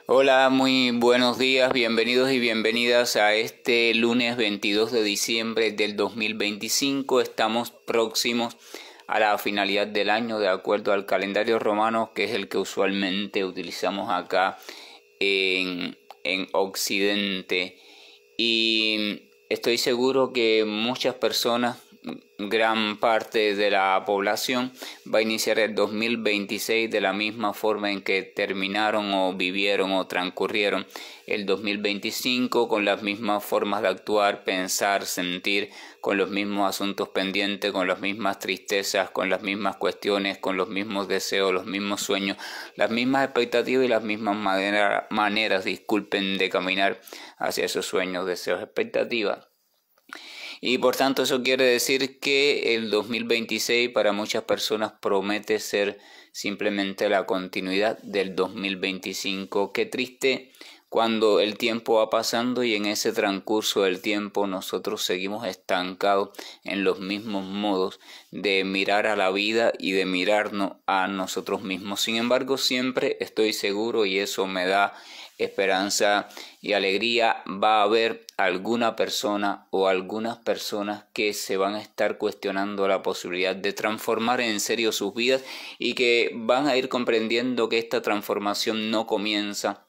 Hola, muy buenos días, bienvenidos y bienvenidas a este lunes 22 de diciembre del 2025. Estamos próximos a la finalidad del año de acuerdo al calendario romano, que es el que usualmente utilizamos acá en Occidente. Y estoy seguro que muchas personas, gran parte de la población, va a iniciar el 2026 de la misma forma en que terminaron o vivieron o transcurrieron el 2025, con las mismas formas de actuar, pensar, sentir, con los mismos asuntos pendientes, con las mismas tristezas, con las mismas cuestiones, con los mismos deseos, los mismos sueños, las mismas expectativas y las mismas maneras, disculpen, de caminar hacia esos sueños, deseos, expectativas. Y por tanto eso quiere decir que el 2026 para muchas personas promete ser simplemente la continuidad del 2025. Qué triste cuando el tiempo va pasando y en ese transcurso del tiempo nosotros seguimos estancados en los mismos modos de mirar a la vida y de mirarnos a nosotros mismos. Sin embargo, siempre estoy seguro, y eso me da esperanza y alegría, va a haber alguna persona o algunas personas que se van a estar cuestionando la posibilidad de transformar en serio sus vidas y que van a ir comprendiendo que esta transformación no comienza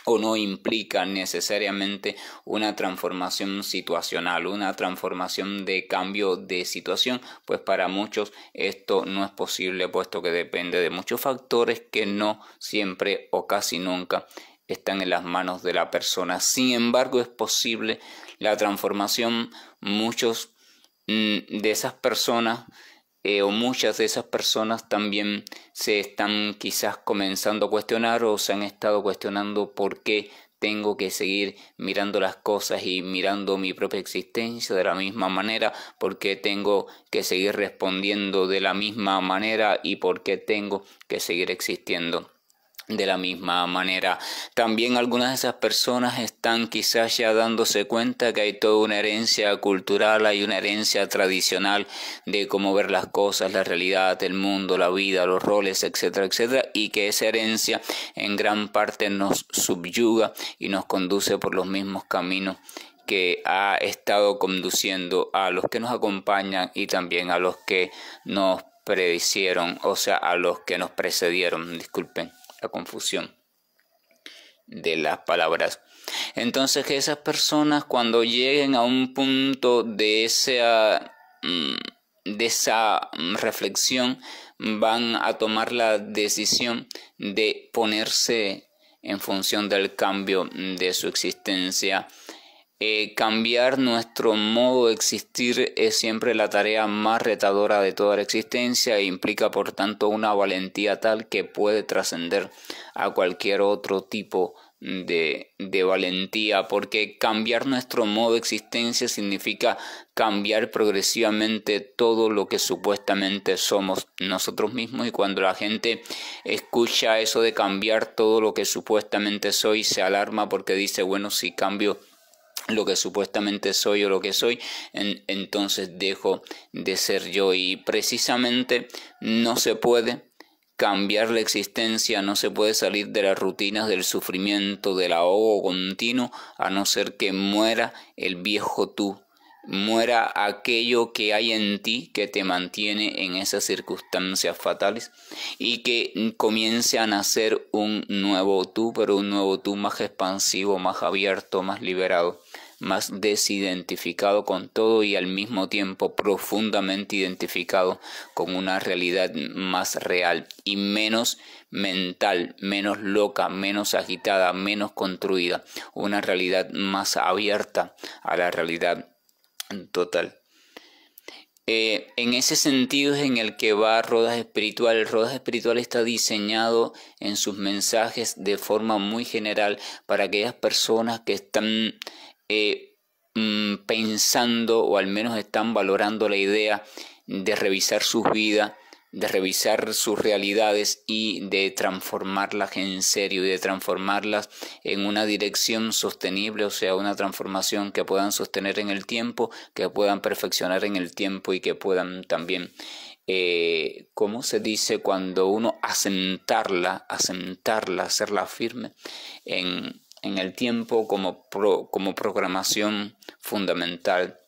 o no implica necesariamente una transformación situacional, una transformación de cambio de situación, pues para muchos esto no es posible, puesto que depende de muchos factores que no siempre o casi nunca están en las manos de la persona. Sin embargo, es posible la transformación. Muchos de esas personas o muchas de esas personas también se están quizás comenzando a cuestionar o se han estado cuestionando por qué tengo que seguir mirando las cosas y mirando mi propia existencia de la misma manera, por qué tengo que seguir respondiendo de la misma manera y por qué tengo que seguir existiendo de la misma manera. También algunas de esas personas están quizás ya dándose cuenta que hay toda una herencia cultural, hay una herencia tradicional de cómo ver las cosas, la realidad, el mundo, la vida, los roles, etcétera, etcétera, y que esa herencia en gran parte nos subyuga y nos conduce por los mismos caminos que ha estado conduciendo a los que nos acompañan y también a los que nos predicieron, o sea, a los que nos precedieron, disculpen la confusión de las palabras. Entonces, que esas personas, cuando lleguen a un punto de esa reflexión, van a tomar la decisión de ponerse en función del cambio de su existencia. Cambiar nuestro modo de existir es siempre la tarea más retadora de toda la existencia e implica por tanto una valentía tal que puede trascender a cualquier otro tipo de valentía, porque cambiar nuestro modo de existencia significa cambiar progresivamente todo lo que supuestamente somos nosotros mismos, y cuando la gente escucha eso de cambiar todo lo que supuestamente soy, se alarma porque dice, bueno, si cambio lo que supuestamente soy o lo que soy, entonces dejo de ser yo. Y precisamente no se puede cambiar la existencia, no se puede salir de las rutinas del sufrimiento, del ahogo continuo, a no ser que muera el viejo tú, muera aquello que hay en ti que te mantiene en esas circunstancias fatales, y que comience a nacer un nuevo tú, pero un nuevo tú más expansivo, más abierto, más liberado, más desidentificado con todo y al mismo tiempo profundamente identificado con una realidad más real y menos mental, menos loca, menos agitada, menos construida, una realidad más abierta a la realidad total. En ese sentido es en el que va Rodas Espiritual. El Rodas Espiritual está diseñado en sus mensajes de forma muy general para aquellas personas que están pensando o al menos están valorando la idea de revisar sus vidas, de revisar sus realidades y de transformarlas en serio y de transformarlas en una dirección sostenible, o sea, una transformación que puedan sostener en el tiempo, que puedan perfeccionar en el tiempo y que puedan también ¿cómo se dice? Cuando uno asentarla, hacerla firme en el tiempo como programación fundamental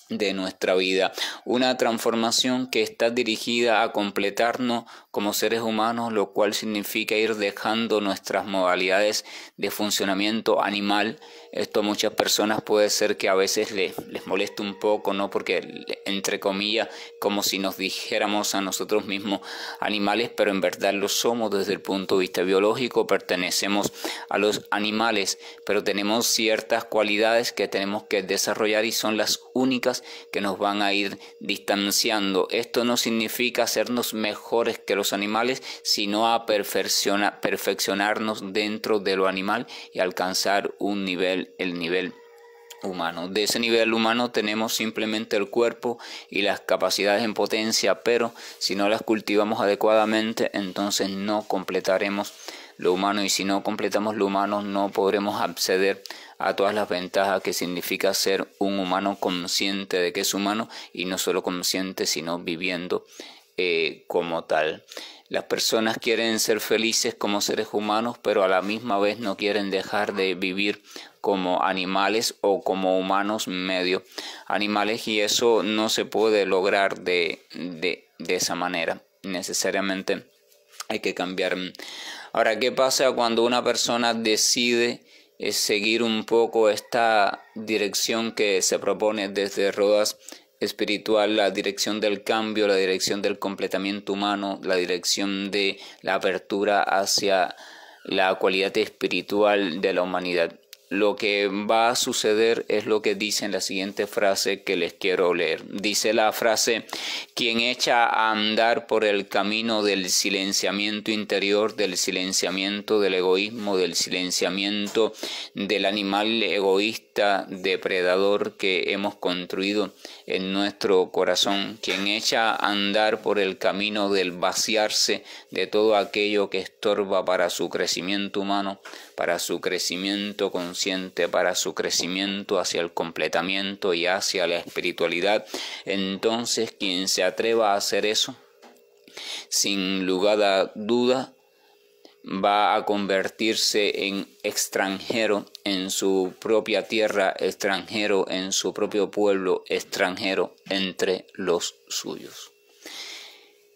de nuestra vida, una transformación que está dirigida a completarnos como seres humanos, lo cual significa ir dejando nuestras modalidades de funcionamiento animal. Esto a muchas personas puede ser que a veces les moleste un poco, ¿no? Porque entre comillas, como si nos dijéramos a nosotros mismos animales, pero en verdad lo somos desde el punto de vista biológico, pertenecemos a los animales, pero tenemos ciertas cualidades que tenemos que desarrollar y son las únicas que nos van a ir distanciando. Esto no significa hacernos mejores que los animales, sino a perfeccionarnos dentro de lo animal y alcanzar el nivel humano. De ese nivel humano tenemos simplemente el cuerpo y las capacidades en potencia, pero si no las cultivamos adecuadamente, entonces no completaremos lo humano, y si no completamos lo humano no podremos acceder a todas las ventajas que significa ser un humano consciente de que es humano, y no solo consciente sino viviendo como tal. Las personas quieren ser felices como seres humanos, pero a la misma vez no quieren dejar de vivir como animales o como humanos medio animales, y eso no se puede lograr de esa manera. Necesariamente hay que cambiar. Ahora, ¿qué pasa cuando una persona decide seguir un poco esta dirección que se propone desde Rodas Espiritual, la dirección del cambio, la dirección del completamiento humano, la dirección de la apertura hacia la cualidad espiritual de la humanidad? Lo que va a suceder es lo que dice en la siguiente frase que les quiero leer. Dice la frase: quien echa a andar por el camino del silenciamiento interior, del silenciamiento del egoísmo, del silenciamiento del animal egoísta, depredador que hemos construido en nuestro corazón, quien echa a andar por el camino del vaciarse de todo aquello que estorba para su crecimiento humano, para su crecimiento consciente, para su crecimiento hacia el completamiento y hacia la espiritualidad, entonces quien se atreva a hacer eso, sin lugar a duda, va a convertirse en extranjero en su propia tierra, extranjero en su propio pueblo, extranjero entre los suyos.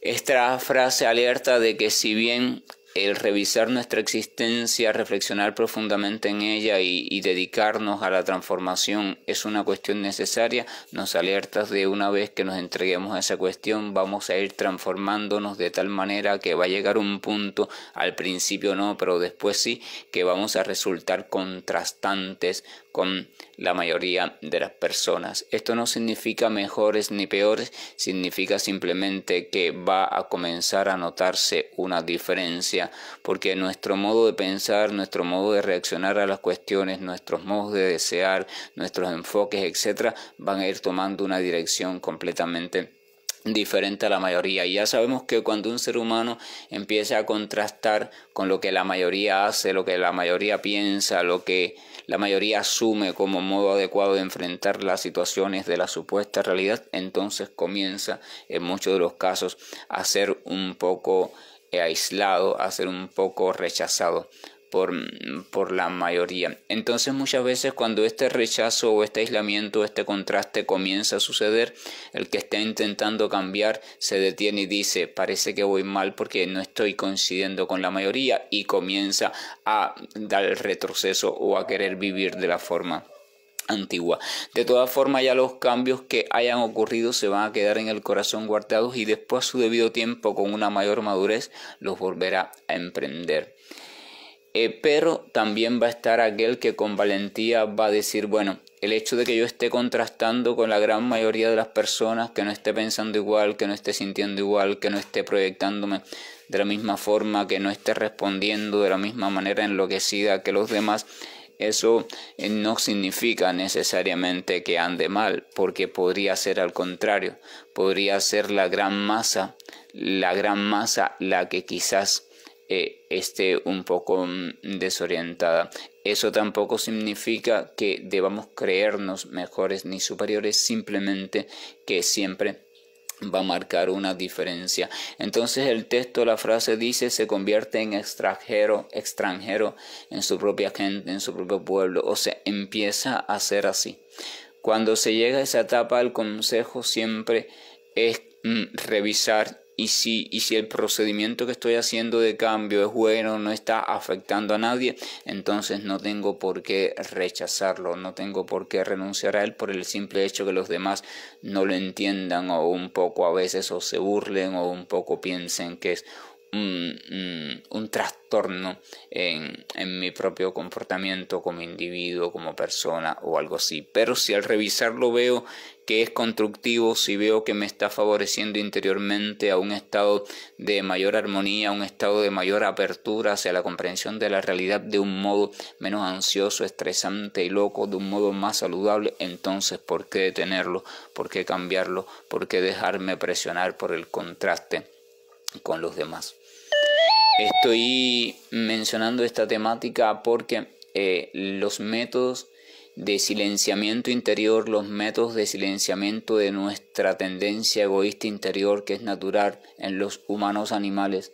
Esta frase alerta de que si bien el revisar nuestra existencia, reflexionar profundamente en ella y dedicarnos a la transformación es una cuestión necesaria, nos alerta de una vez que nos entreguemos a esa cuestión, vamos a ir transformándonos de tal manera que va a llegar un punto, al principio no, pero después sí, que vamos a resultar contrastantes con la mayoría de las personas. Esto no significa mejores ni peores, significa simplemente que va a comenzar a notarse una diferencia, porque nuestro modo de pensar, nuestro modo de reaccionar a las cuestiones, nuestros modos de desear, nuestros enfoques, etcétera, van a ir tomando una dirección completamente diferente a la mayoría. Y ya sabemos que cuando un ser humano empieza a contrastar con lo que la mayoría hace, lo que la mayoría piensa, lo que la mayoría asume como modo adecuado de enfrentar las situaciones de la supuesta realidad, entonces comienza en muchos de los casos a ser un poco aislado, a ser un poco rechazado por la mayoría. Entonces muchas veces cuando este rechazo o este aislamiento, este contraste comienza a suceder, el que está intentando cambiar se detiene y dice: parece que voy mal porque no estoy coincidiendo con la mayoría, y comienza a dar el retroceso o a querer vivir de la forma antigua. De todas formas, ya los cambios que hayan ocurrido se van a quedar en el corazón guardados, y después a su debido tiempo, con una mayor madurez, los volverá a emprender. Pero también va a estar aquel que con valentía va a decir: bueno, el hecho de que yo esté contrastando con la gran mayoría de las personas, que no esté pensando igual, que no esté sintiendo igual, que no esté proyectándome de la misma forma, que no esté respondiendo de la misma manera enloquecida que los demás, eso no significa necesariamente que ande mal, porque podría ser al contrario, podría ser la gran masa la que quizás esté un poco desorientada. Eso tampoco significa que debamos creernos mejores ni superiores, simplemente que siempre va a marcar una diferencia. Entonces el texto, la frase dice, se convierte en extranjero en su propia gente, en su propio pueblo, o sea, empieza a ser así. Cuando se llega a esa etapa, el consejo siempre es revisar y si el procedimiento que estoy haciendo de cambio es bueno, no está afectando a nadie, entonces no tengo por qué rechazarlo, no tengo por qué renunciar a él por el simple hecho que los demás no lo entiendan o un poco a veces o se burlen o un poco piensen que es un trastorno en mi propio comportamiento como individuo, como persona o algo así. Pero si al revisarlo veo que es constructivo, si veo que me está favoreciendo interiormente a un estado de mayor armonía, a un estado de mayor apertura hacia la comprensión de la realidad de un modo menos ansioso, estresante y loco, de un modo más saludable, entonces ¿por qué detenerlo? ¿Por qué cambiarlo? ¿Por qué dejarme presionar por el contraste con los demás? Estoy mencionando esta temática porque los métodos de silenciamiento interior, los métodos de silenciamiento de nuestra tendencia egoísta interior que es natural en los humanos animales,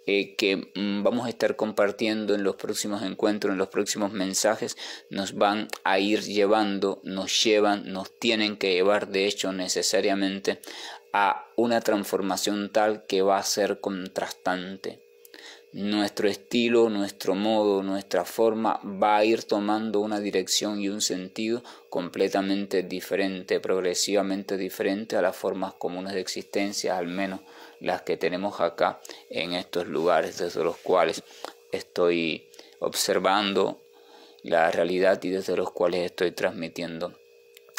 que vamos a estar compartiendo en los próximos encuentros, en los próximos mensajes, nos van a ir llevando, nos tienen que llevar de hecho necesariamente a una transformación tal que va a ser contrastante. Nuestro estilo, nuestro modo, nuestra forma va a ir tomando una dirección y un sentido completamente diferente, progresivamente diferente a las formas comunes de existencia, al menos las que tenemos acá en estos lugares desde los cuales estoy observando la realidad y desde los cuales estoy transmitiendo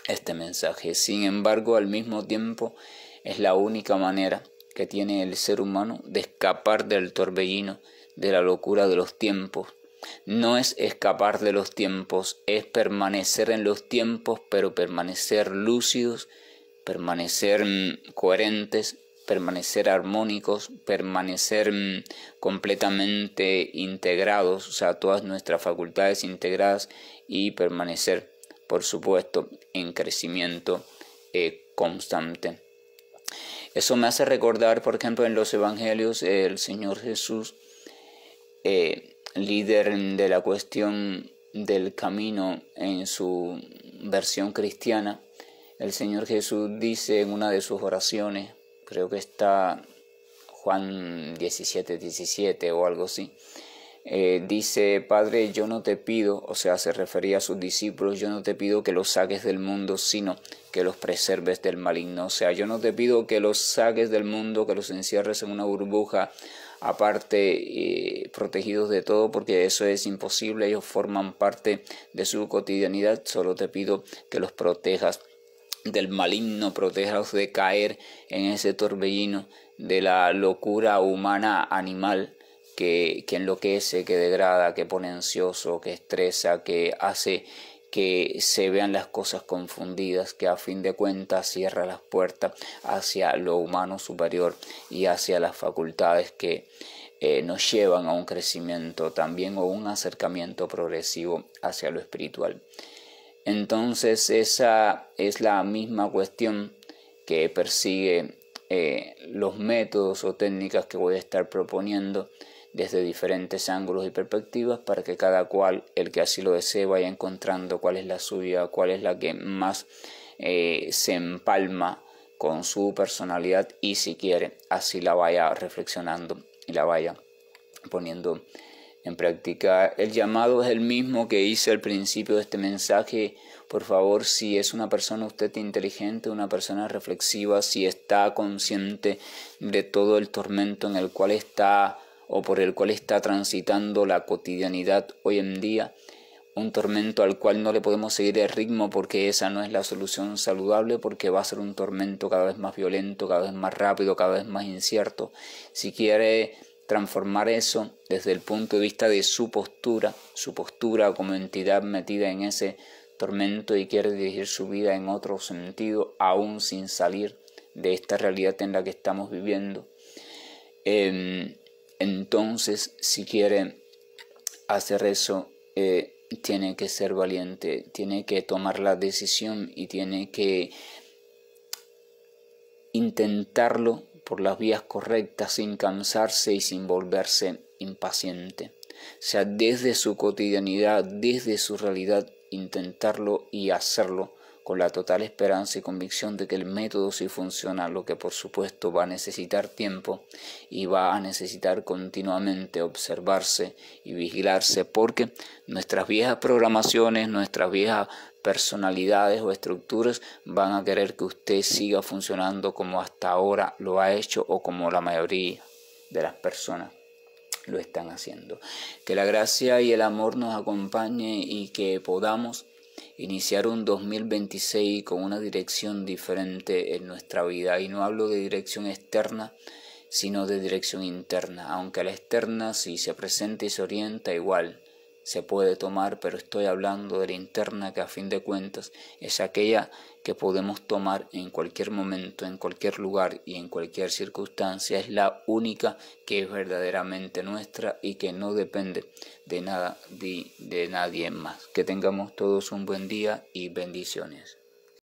este mensaje. Sin embargo, al mismo tiempo es la única manera que tiene el ser humano de escapar del torbellino, de la locura de los tiempos. No es escapar de los tiempos, es permanecer en los tiempos, pero permanecer lúcidos, permanecer coherentes, permanecer armónicos, permanecer completamente integrados, o sea, todas nuestras facultades integradas y permanecer, por supuesto, en crecimiento constante. Eso me hace recordar, por ejemplo, en los evangelios, el Señor Jesús, líder de la cuestión del camino en su versión cristiana, el Señor Jesús dice en una de sus oraciones, creo que está Juan 17 o algo así, dice, Padre, yo no te pido, o sea, se refería a sus discípulos, yo no te pido que los saques del mundo, sino que los preserves del maligno. O sea, yo no te pido que los saques del mundo, que los encierres en una burbuja aparte, protegidos de todo, porque eso es imposible, ellos forman parte de su cotidianidad. Solo te pido que los protejas del maligno, protejas de caer en ese torbellino de la locura humana animal que enloquece, que degrada, que pone ansioso, que estresa, que hace que se vean las cosas confundidas, que a fin de cuentas cierra las puertas hacia lo humano superior y hacia las facultades que nos llevan a un crecimiento también o un acercamiento progresivo hacia lo espiritual. Entonces esa es la misma cuestión que persigue los métodos o técnicas que voy a estar proponiendo desde diferentes ángulos y perspectivas para que cada cual, el que así lo desee, vaya encontrando cuál es la suya, cuál es la que más se empalma con su personalidad y si quiere así la vaya reflexionando y la vaya poniendo en práctica. El llamado es el mismo que hice al principio de este mensaje. Por favor, si es una persona usted inteligente, una persona reflexiva, si está consciente de todo el tormento en el cual está o por el cual está transitando la cotidianidad hoy en día, un tormento al cual no le podemos seguir el ritmo porque esa no es la solución saludable, porque va a ser un tormento cada vez más violento, cada vez más rápido, cada vez más incierto. Si quiere transformar eso desde el punto de vista de su postura como entidad metida en ese tormento y quiere dirigir su vida en otro sentido, aún sin salir de esta realidad en la que estamos viviendo, entonces si quiere hacer eso, tiene que ser valiente, tiene que tomar la decisión y tiene que intentarlo por las vías correctas sin cansarse y sin volverse impaciente. O sea, desde su cotidianidad, desde su realidad, intentarlo y hacerlo con la total esperanza y convicción de que el método sí funciona, lo que por supuesto va a necesitar tiempo y va a necesitar continuamente observarse y vigilarse, porque nuestras viejas programaciones, nuestras viejas personalidades o estructuras van a querer que usted siga funcionando como hasta ahora lo ha hecho o como la mayoría de las personas lo están haciendo. Que la gracia y el amor nos acompañe y que podamos iniciar un 2026 con una dirección diferente en nuestra vida. Y no hablo de dirección externa, sino de dirección interna. Aunque la externa, si se presenta y se orienta, igual se puede tomar, pero estoy hablando de la interna, que a fin de cuentas es aquella que podemos tomar en cualquier momento, en cualquier lugar y en cualquier circunstancia. Es la única que es verdaderamente nuestra y que no depende de nada ni de nadie más. Que tengamos todos un buen día y bendiciones.